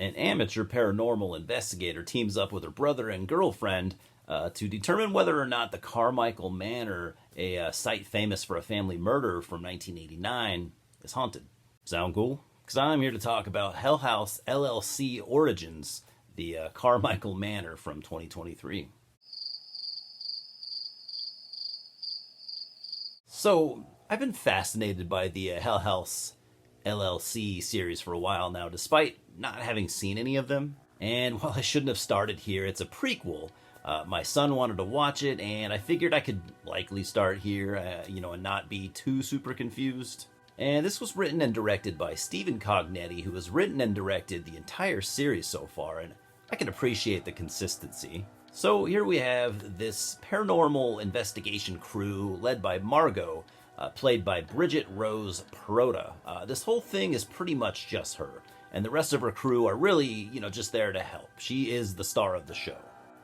An amateur paranormal investigator teams up with her brother and girlfriend to determine whether or not the Carmichael Manor, a site famous for a family murder from 1989, is haunted. Sound cool? Because I'm here to talk about Hell House LLC Origins, the Carmichael Manor from 2023. So, I've been fascinated by the Hell House LLC series for a while now, despite not having seen any of them. And while I shouldn't have started here, it's a prequel. My son wanted to watch it, and I figured I could likely start here, and not be too super confused. And this was written and directed by Stephen Cognetti, who has written and directed the entire series so far, and I can appreciate the consistency. So here we have this paranormal investigation crew led by Margot, played by Bridget Rose Perota. This whole thing is pretty much just her, and the rest of her crew are really, just there to help. She is the star of the show.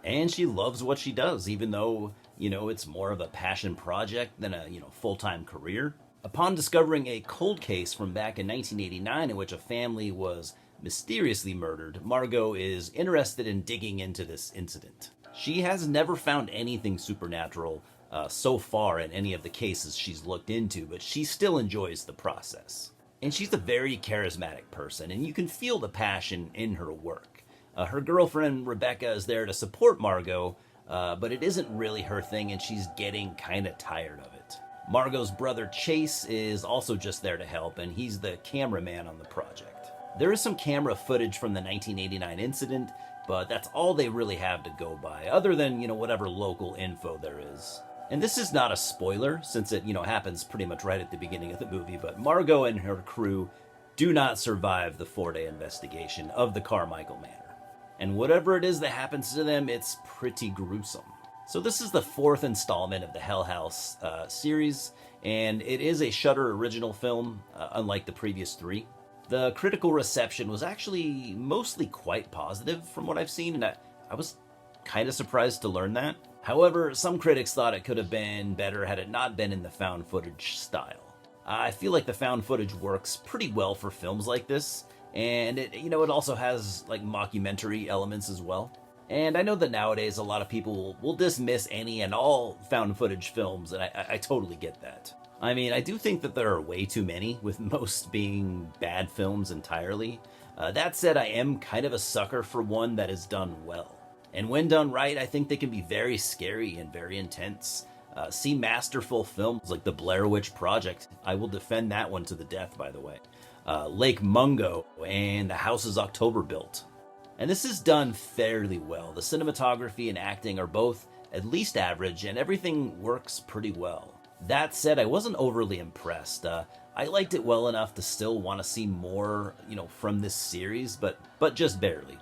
And she loves what she does, even though, it's more of a passion project than a, full-time career. Upon discovering a cold case from back in 1989 in which a family was mysteriously murdered, Margot is interested in digging into this incident. She has never found anything supernatural so far in any of the cases she's looked into, but she still enjoys the process. And she's a very charismatic person, and you can feel the passion in her work. Her girlfriend, Rebecca, is there to support Margot, but it isn't really her thing, and she's getting kind of tired of it. Margot's brother, Chase, is also just there to help, and he's the cameraman on the project. There is some camera footage from the 1989 incident, but that's all they really have to go by, other than, whatever local info there is. And this is not a spoiler, since it, happens pretty much right at the beginning of the movie, but Margot and her crew do not survive the 4-day investigation of the Carmichael Manor. And whatever it is that happens to them, it's pretty gruesome. So this is the 4th installment of the Hell House series, and it is a Shudder original film, unlike the previous 3. The critical reception was actually mostly quite positive from what I've seen, and I was kind of surprised to learn that. However, some critics thought it could have been better had it not been in the found footage style. I feel like the found footage works pretty well for films like this, and it also has like mockumentary elements as well. And I know that nowadays a lot of people will dismiss any and all found footage films, and I totally get that. I mean, I do think that there are way too many, with most being bad films entirely. That said, I am kind of a sucker for one that is done well. And when done right, I think they can be very scary and very intense. See masterful films like The Blair Witch Project. I will defend that one to the death, by the way. Lake Mungo and The House is October Built. And this is done fairly well. The cinematography and acting are both at least average, and everything works pretty well. That said, I wasn't overly impressed. I liked it well enough to still want to see more, from this series, but just barely.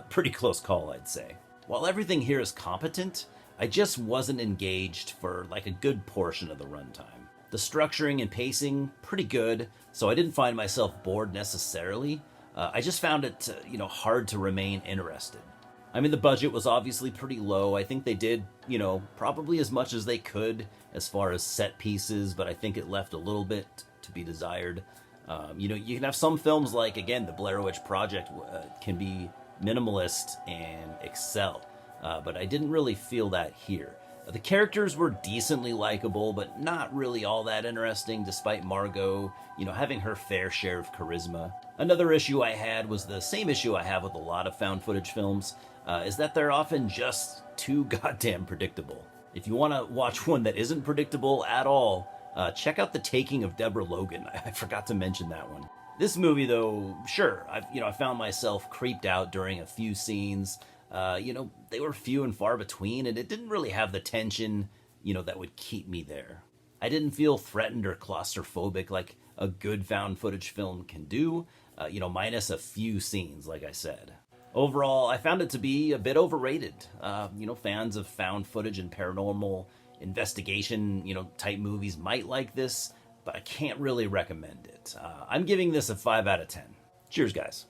Pretty close call, I'd say. While everything here is competent, I just wasn't engaged for like a good portion of the runtime. The structuring and pacing, pretty good, so I didn't find myself bored necessarily. I just found it, hard to remain interested. I mean, the budget was obviously pretty low. I think they did, probably as much as they could as far as set pieces, but I think it left a little bit to be desired. You can have some films like, again, The Blair Witch Project can be minimalist and excel, but I didn't really feel that here. The characters were decently likable, but not really all that interesting, despite Margot, having her fair share of charisma. Another issue I had was the same issue I have with a lot of found footage films, is that they're often just too goddamn predictable. If you want to watch one that isn't predictable at all, check out The Taking of Deborah Logan. I forgot to mention that one. This movie, though, sure, I found myself creeped out during a few scenes. They were few and far between, and it didn't really have the tension, that would keep me there. I didn't feel threatened or claustrophobic like a good found footage film can do, minus a few scenes, like I said. Overall, I found it to be a bit overrated. Fans of found footage and paranormal investigation, type movies might like this, but I can't really recommend it. I'm giving this a 5 out of 10. Cheers, guys.